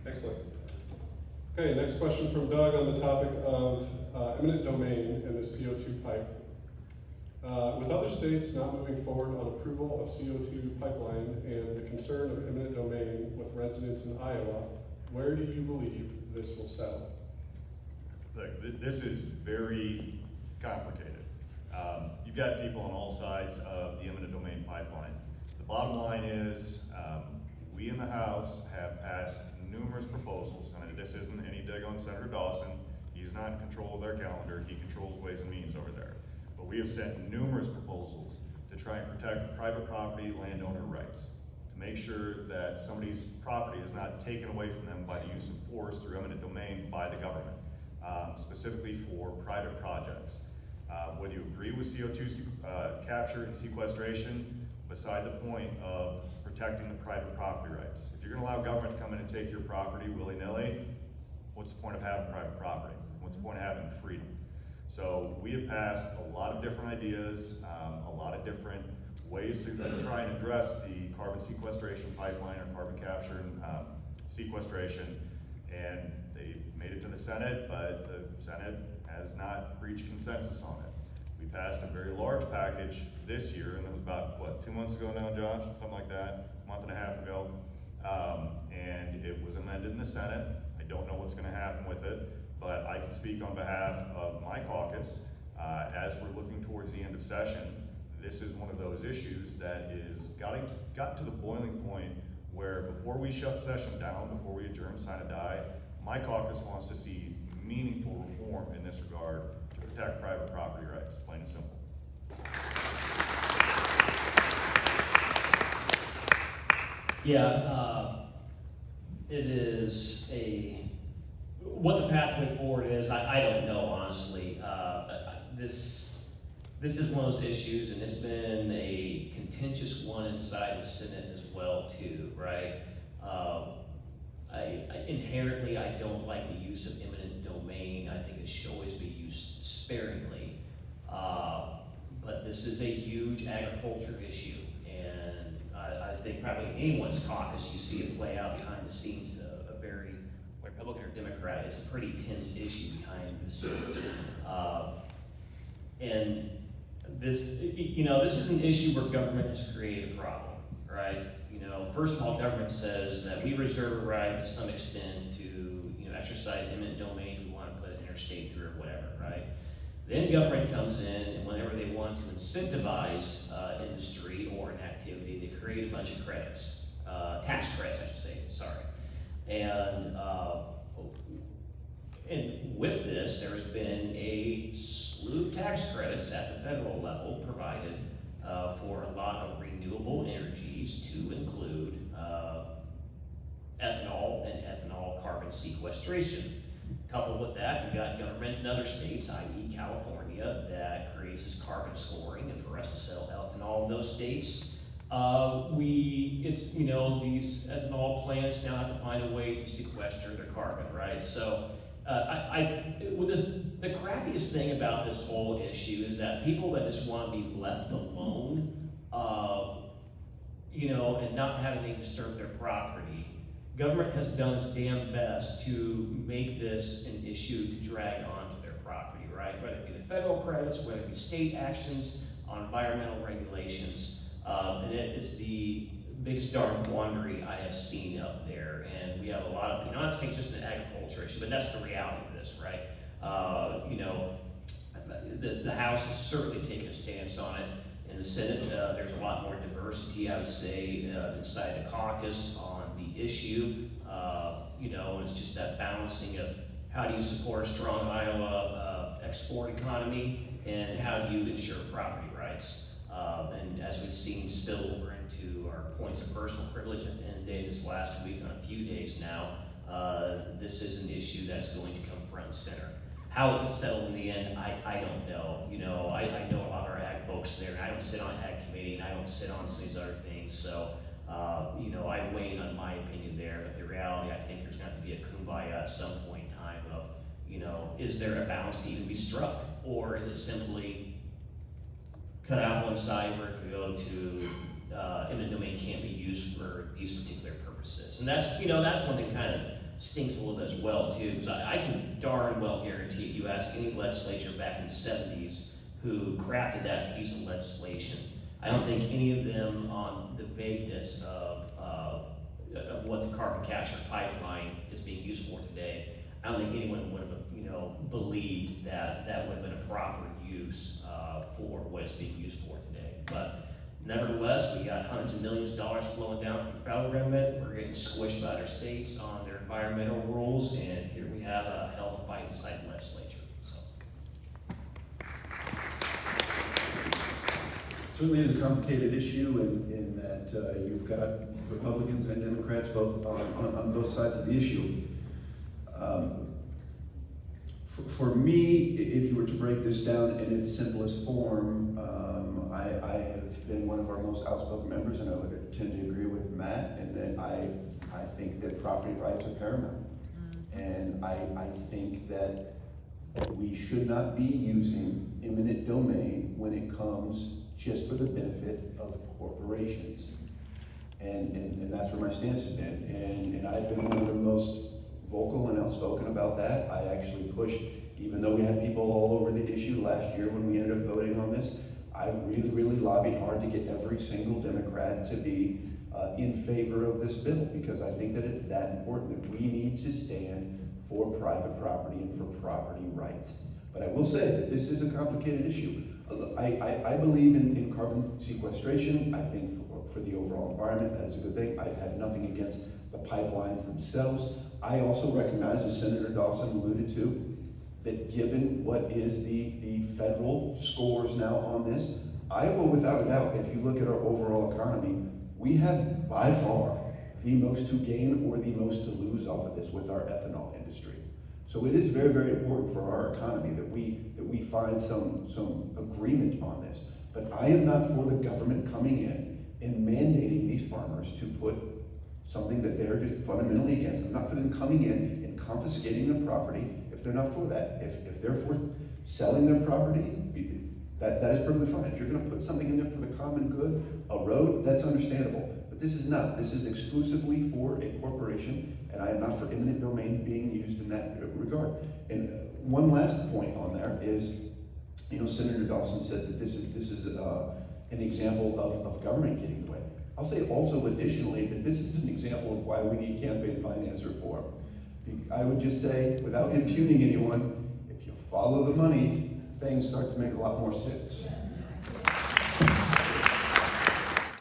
Excellent. Okay, next question from Doug on the topic of eminent domain and the CO2 pipe. With other states not moving forward on approval of CO2 pipeline and the concern of eminent domain with residents in Iowa, where do you believe this will settle? Look, this is very complicated. You've got people on all sides of the eminent domain pipeline. The bottom line is, we in the House have passed numerous proposals, and this isn't any dig on Senator Dawson. He's not in control of their calendar. He controls Ways and Means over there. But we have sent numerous proposals to try and protect private property landowner rights, to make sure that somebody's property is not taken away from them by the use of force through eminent domain by the government, specifically for private projects. Whether you agree with CO2 capture and sequestration, beside the point of protecting the private property rights. If you're gonna allow government to come in and take your property willy-nilly, what's the point of having private property? What's the point of having freedom? So we have passed a lot of different ideas, a lot of different ways to try and address the carbon sequestration pipeline or carbon capture and sequestration, and they made it to the Senate, but the Senate has not reached consensus on it. We passed a very large package this year, and it was about, what, 2 months ago now, Josh? Something like that, a month and a half ago. And it was amended in the Senate. I don't know what's gonna happen with it, but I can speak on behalf of my caucus. As we're looking towards the end of session, this is one of those issues that is got to the boiling point where before we shut session down, before we adjourn, sign a die, my caucus wants to see meaningful reform in this regard to protect private property rights, plain and simple. Yeah, it is what the pathway forward is, I don't know, honestly. This is one of those issues, and it's been a contentious one inside the Senate as well, too, right? Inherently, I don't like the use of eminent domain. I think it should always be used sparingly. But this is a huge agriculture issue, and I think probably in anyone's caucus, you see it play out behind the scenes. A very Republican or Democrat, it's a pretty tense issue behind the scenes. And this is an issue where government has created a problem, right? First of all, government says that we reserve a right to some extent to, exercise eminent domain if we want to put an interstate through or whatever, right? Then government comes in, and whenever they want to incentivize industry or an activity, they create a bunch of credits, tax credits, I should say, sorry. And with this, there has been a slew of tax credits at the federal level provided for a lot of renewable energies, to include ethanol and ethanol carbon sequestration. Coupled with that, we've got government in other states, i.e. California, that creates this carbon scoring, and for us to sell ethanol in those states, these ethanol plants now have to find a way to sequester their carbon, right? So the crappiest thing about this whole issue is that people that just want to be left alone, and not have anything disturb their property, government has done its damn best to make this an issue to drag onto their property, right? Whether it be the federal credits, whether it be state actions on environmental regulations, and it is the biggest darn quandary I have seen up there. And we have a lot of, I'm not saying it's just an agriculture issue, but that's the reality of this, right? The House has certainly taken a stance on it. In the Senate, there's a lot more diversity, I would say, inside the caucus on the issue. It's just that balancing of how do you support a strong Iowa export economy, and how do you ensure property rights? And as we've seen spill over into our points of personal privilege at the end of the day this last week on a few days now, this is an issue that's going to come front and center. How it gets settled in the end, I don't know. I know a lot of our ag folks there, and I don't sit on ag committee, and I don't sit on some of these other things, so I weigh in on my opinion there, but the reality, I think there's going to have to be a kumbaya at some point in time of, is there a balance to even be struck, or is it simply cut out one side where it can go to eminent domain can't be used for these particular purposes? And that's one thing kind of stinks a little bit as well too, because I can darn well guarantee if you ask any legislature back in the 70s who crafted that piece of legislation, I don't think any of them on the vagueness of what the carbon capture pipeline is being used for today, I don't think anyone would have, believed that that would have been a proper use for what it's being used for today. But nevertheless, we got hundreds of millions of dollars flowing down from the federal government. We're getting squished by other states on their environmental rules, and here we have a hell of a fight inside the legislature. So. Certainly is a complicated issue in that you've got Republicans and Democrats both on both sides of the issue. For me, if you were to break this down in its simplest form, I have been one of our most outspoken members, and I would tend to agree with Matt, and that I think that property rights are paramount. And I think that we should not be using eminent domain when it comes just for the benefit of corporations. And that's where my stance has been. And I've been one of the most vocal and outspoken about that. I actually pushed, even though we had people all over the issue last year when we ended up voting on this, I really lobbied hard to get every single Democrat to be in favor of this bill, because I think that it's that important that we need to stand for private property and for property rights. But I will say that this is a complicated issue. I believe in carbon sequestration. I think for the overall environment, that is a good thing. I have nothing against the pipelines themselves. I also recognize, as Senator Dawson alluded to, that given what is the federal scores now on this, Iowa, without a doubt, if you look at our overall economy, we have by far the most to gain or the most to lose off of this with our ethanol industry. So it is very important for our economy that we find some agreement on this. But I am not for the government coming in and mandating these farmers to put something that they're just fundamentally against. I'm not for them coming in and confiscating the property if they're not for that. If they're for selling their property, that is perfectly fine. If you're gonna put something in there for the common good, a road, that's understandable. But this is not. This is exclusively for a corporation, and I am not for eminent domain being used in that regard. And one last point on there is, Senator Dawson said that this is an example of government getting in the way. I'll say also additionally that this is an example of why we need campaign finance reform. I would just say, without impugning anyone, if you follow the money, things start to make a lot more sense.